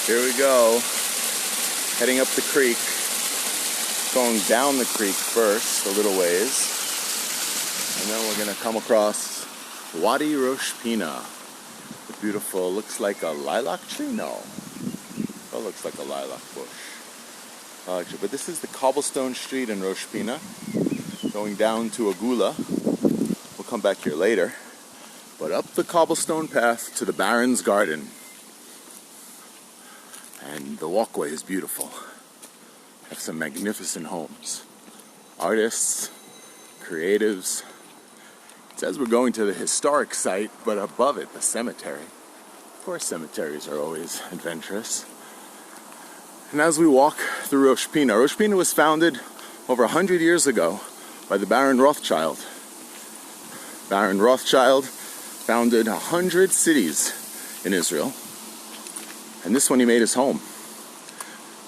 Here we go, heading up the creek, going down the creek first, a little ways, and then we're going to come across Wadi Rosh Pina. The beautiful, looks like a lilac tree? No. Oh, looks like a lilac bush. But this is the cobblestone street in Rosh Pina, going down to Agula. We'll come back here later. But up the cobblestone path to the Barron's garden. And the walkway is beautiful. Have some magnificent homes. Artists, creatives. It says we're going to the historic site, but above it, the cemetery. Of course, cemeteries are always adventurous. And as we walk through Rosh Pina was founded over 100 years ago by the Baron Rothschild. Baron Rothschild founded 100 cities in Israel. And this one he made his home.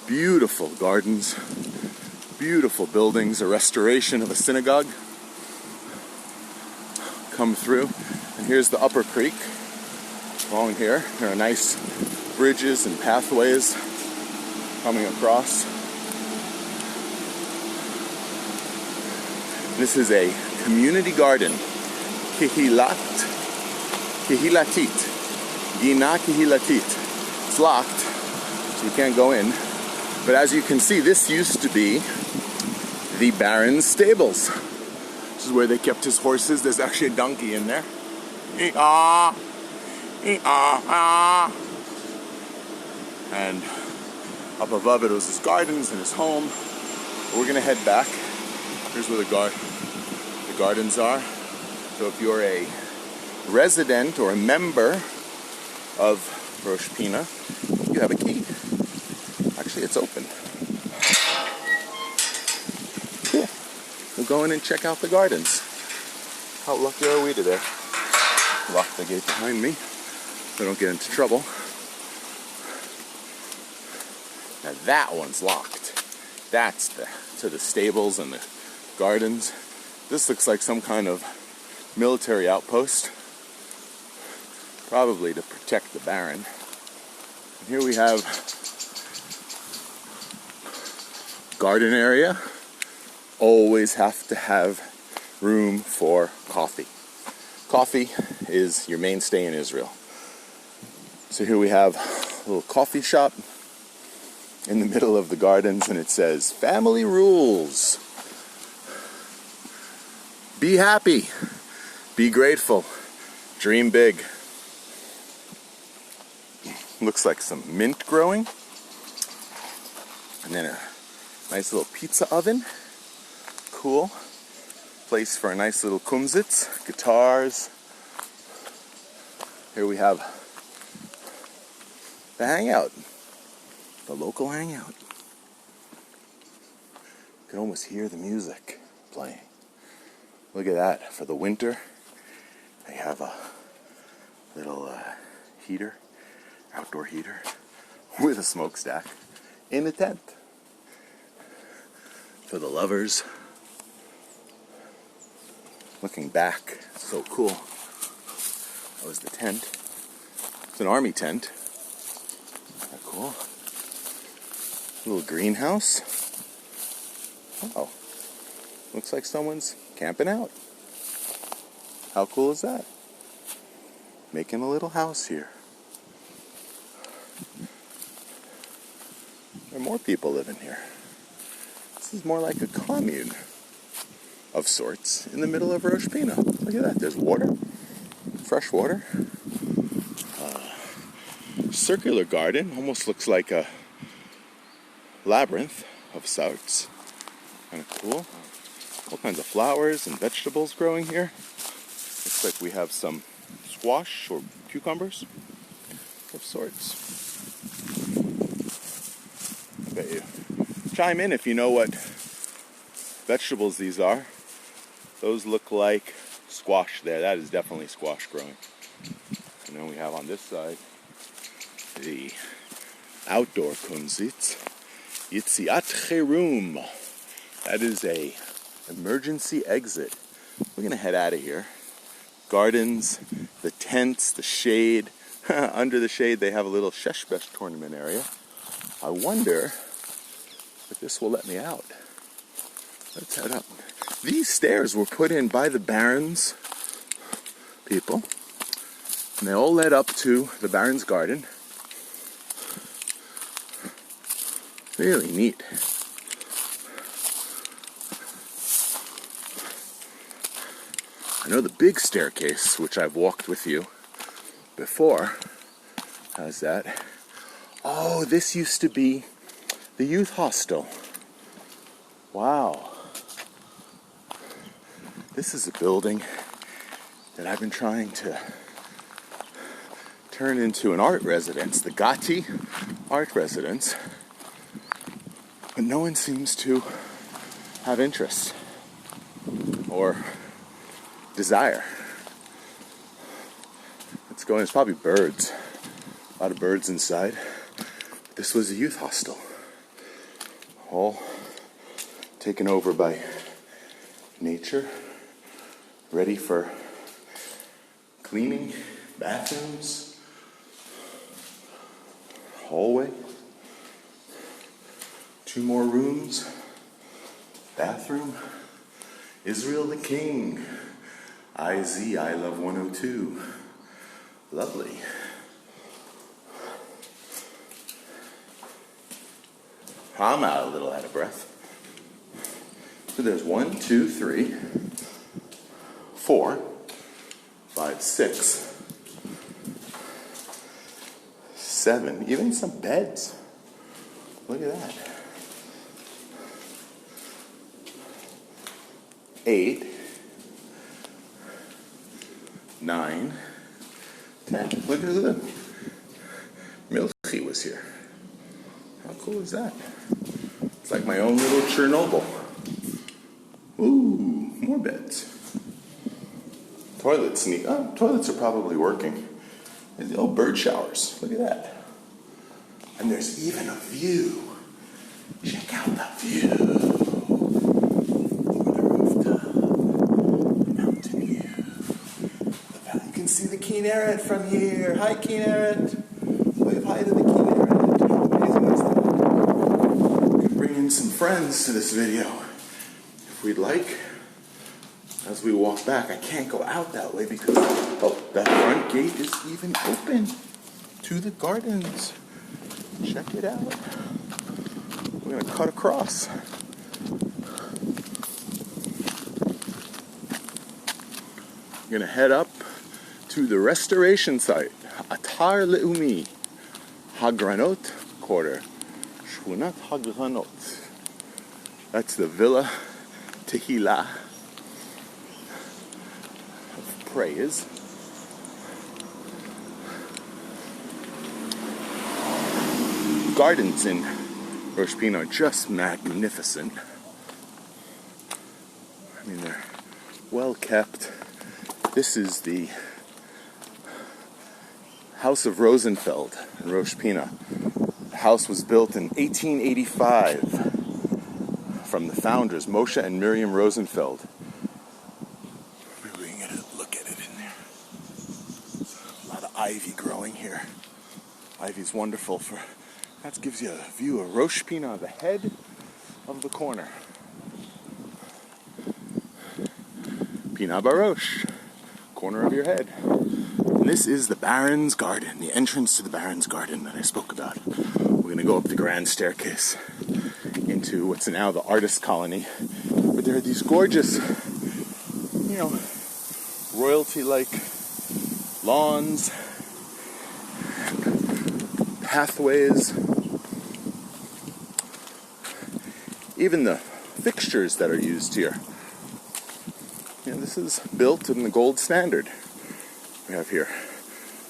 Beautiful gardens, beautiful buildings, a restoration of a synagogue. Come through, and here's the upper creek. Along here, there are nice bridges and pathways coming across. This is a community garden, Kihilatit, Gina Kihilatit. It's locked, so we can't go in. But as you can see, this used to be the Baron's stables. This is where they kept his horses. There's actually a donkey in there. And up above it was his gardens and his home. But we're gonna head back. Here's where the gardens are. So if you're a resident or a member of Rosh Pina, you have a key. Actually, it's open. Cool. We'll go in and check out the gardens. How lucky are we today? Lock the gate behind me so I don't get into trouble. Now that one's locked. That's to the stables and the gardens. This looks like some kind of military outpost. Probably to protect the Baron. And here we have garden area. Always have to have room for coffee. Coffee is your mainstay in Israel. So here we have a little coffee shop in the middle of the gardens, and it says, "Family rules. Be happy. Be grateful. Dream big." Looks like some mint growing. And then a nice little pizza oven. Cool. Place for a nice little kumsitz. Guitars. Here we have the hangout. The local hangout. You can almost hear the music playing. Look at that. For the winter, they have a little heater. Outdoor heater with a smokestack in a tent for the lovers. Looking back, so cool. That was the tent. It's an army tent. Isn't that cool? Little greenhouse. Oh, looks like someone's camping out. How cool is that? Making a little house here. There are more people living here. This is more like a commune of sorts in the middle of Rosh Pina. Look at that. There's water. Fresh water. Circular garden. Almost looks like a labyrinth of sorts. Kind of cool. All kinds of flowers and vegetables growing here. Looks like we have some squash or cucumbers of sorts. I bet you. Chime in if you know what vegetables these are. Those look like squash there. That is definitely squash growing. And then we have on this side the outdoor kunzitz. Yitziat Cherum. That is a emergency exit. We're going to head out of here. Gardens, the tents, the shade, Under the shade, they have a little Sheshbesh tournament area. I wonder if this will let me out. Let's head up. These stairs were put in by the Barron's people, and they all led up to the Barron's garden. Really neat. I know the big staircase, which I've walked with you before, has that. Oh, this used to be the youth hostel. Wow. This is a building that I've been trying to turn into an art residence, the GATI art residence, but no one seems to have interest or desire. Let's go in. There's probably birds. A lot of birds inside. This was a youth hostel. All taken over by nature. Ready for cleaning. Bathrooms. Hallway. 2 more rooms. Bathroom. Israel the King. I love 102. Lovely. I'm a little out of breath. So there's 1, 2, 3, 4, 5, 6, 7, even some beds. Look at that. 8, 9, 10. Look at that. Milchi was here. How cool is that? It's like my own little Chernobyl. Ooh, more beds. Toilets neat. Oh, toilets are probably working. There's the old bird showers. Look at that. And there's even a view. Check out the view. See the Kinneret from here. Hi, Kinneret. Wave hi to the Kinneret. How amazing is that? We could bring in some friends to this video if we'd like. As we walk back, I can't go out that way because that front gate is even open to the gardens. Check it out. We're gonna cut across. We're gonna head up to the restoration site, Atar Leumi, Hagranot Quarter, Shkunat Hagranot. That's the Villa Tehillah of praise. Gardens in Rosh Pina are just magnificent. I mean, they're well kept. This is the House of Rosenfeld in Rosh Pina. The house was built in 1885 from the founders, Moshe and Miriam Rosenfeld. Really get a look at it in there. A lot of ivy growing here. Ivy's wonderful for, that gives you a view of Rosh Pina, the head of the corner. Pina Barosh, corner of your head. And this is the Barron's Garden, the entrance to the Barron's Garden that I spoke about. We're going to go up the grand staircase into what's now the artist colony. But there are these gorgeous, royalty-like lawns, pathways, even the fixtures that are used here. This is built in the gold standard. We have here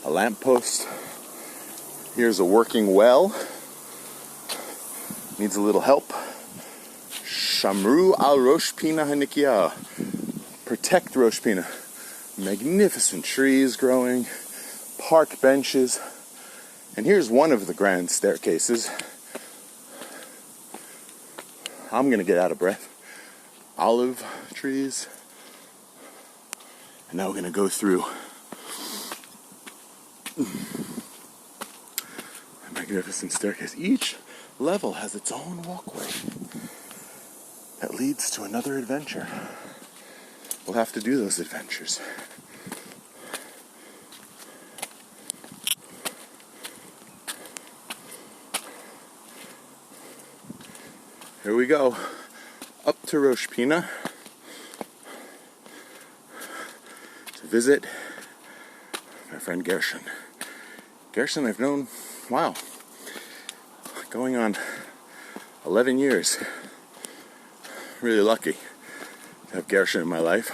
a lamppost. Here's a working well. Needs a little help. Shamru al Rosh Pina Hanikia. Protect Rosh Pina. Magnificent trees growing. Park benches. And here's one of the grand staircases. I'm going to get out of breath. Olive trees. And now we're going to go through magnificent staircase. Each level has its own walkway that leads to another adventure. We'll have to do those adventures. Here we go, up to Rosh Pina to visit my friend Gershon. Gershon I've known, wow, going on 11 years. Really lucky to have Gershon in my life.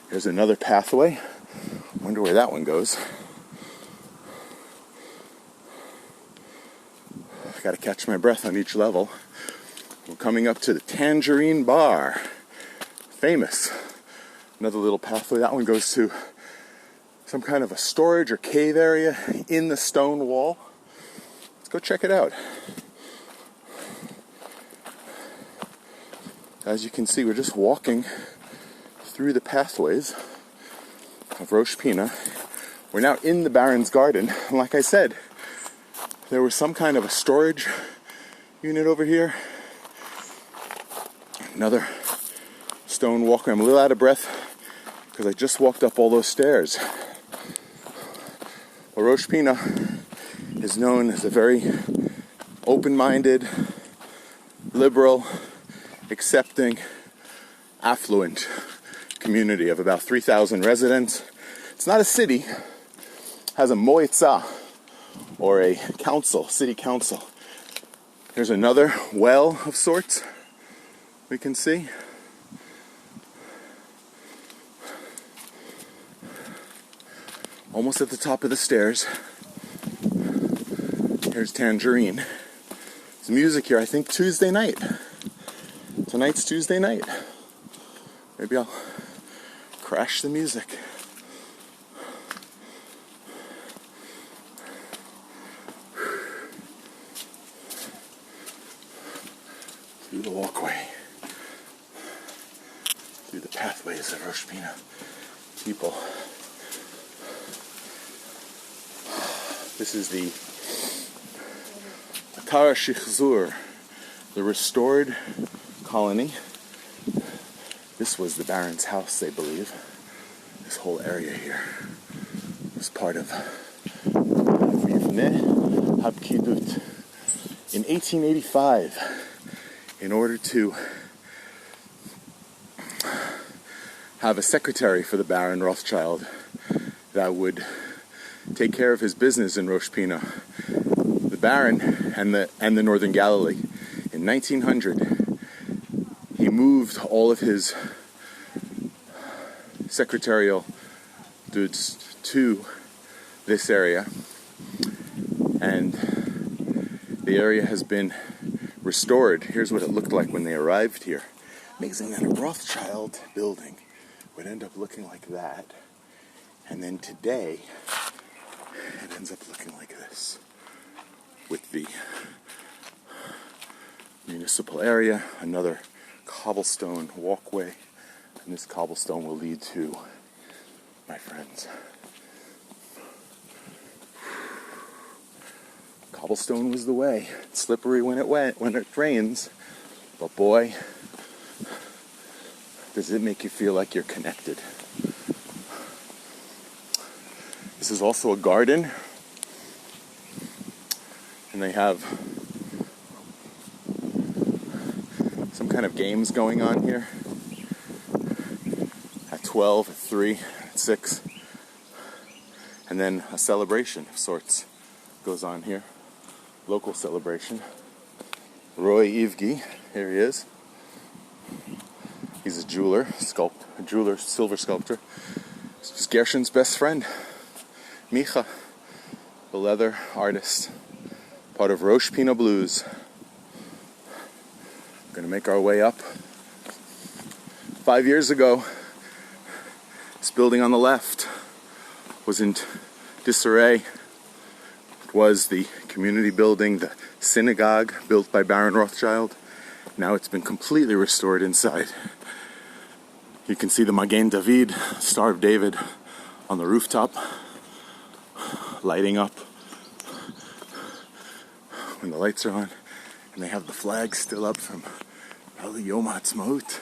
Here's another pathway. Wonder where that one goes. I gotta catch my breath on each level. We're coming up to the Tangerine Bar. Famous. Another little pathway. That one goes to some kind of a storage or cave area in the stone wall. Let's go check it out. As you can see, we're just walking through the pathways of Rosh Pina. We're now in the Barron's garden. And like I said, there was some kind of a storage unit over here. Another stone walkway. I'm a little out of breath because I just walked up all those stairs. Well, Rosh Pina is known as a very open-minded, liberal, accepting, affluent community of about 3,000 residents. It's not a city. It has a moitza, or a council, city council. There's another well of sorts we can see. Almost at the top of the stairs. Here's Tangerine. There's music here, I think Tuesday night. Tonight's Tuesday night. Maybe I'll crash the music. Through the walkway, through the pathways of Rosh Pina. People. This is the Akara Shichzur, the restored colony. This was the Barron's house, they believe. This whole area here was part of Mivneh Habkidut. In 1885, in order to have a secretary for the Baron Rothschild that would take care of his business in Rosh Pina, the Baron and the Northern Galilee. In 1900, he moved all of his secretarial duties to this area, and the area has been restored. Here's what it looked like when they arrived here. Amazing that a Rothschild building would end up looking like that. And then today, it ends up looking like this. With the municipal area, another cobblestone walkway, and this cobblestone will lead to my friends. Cobblestone was the way. It's slippery when it rains, but boy, does it make you feel like you're connected. This is also a garden, and they have some kind of games going on here at 12, at 3, at 6, and then a celebration of sorts goes on here. Local celebration. Roy Ivgi, here he is. He's a jeweler, silver sculptor. This is Gershon's best friend, Micha, the leather artist, part of Rosh Pina Blues. We're going to make our way up. 5 years ago, this building on the left was in disarray. It was the community building, the synagogue built by Baron Rothschild. Now it's been completely restored inside. You can see the Magen David, Star of David, on the rooftop, lighting up when the lights are on, and they have the flag still up from probably Yom Ha'atzmaut.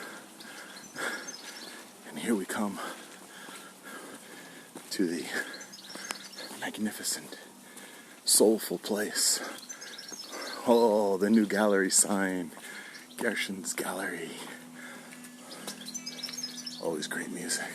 And here we come to the magnificent, soulful place. Oh, the new gallery sign, Gershon's Gallery. Always great music.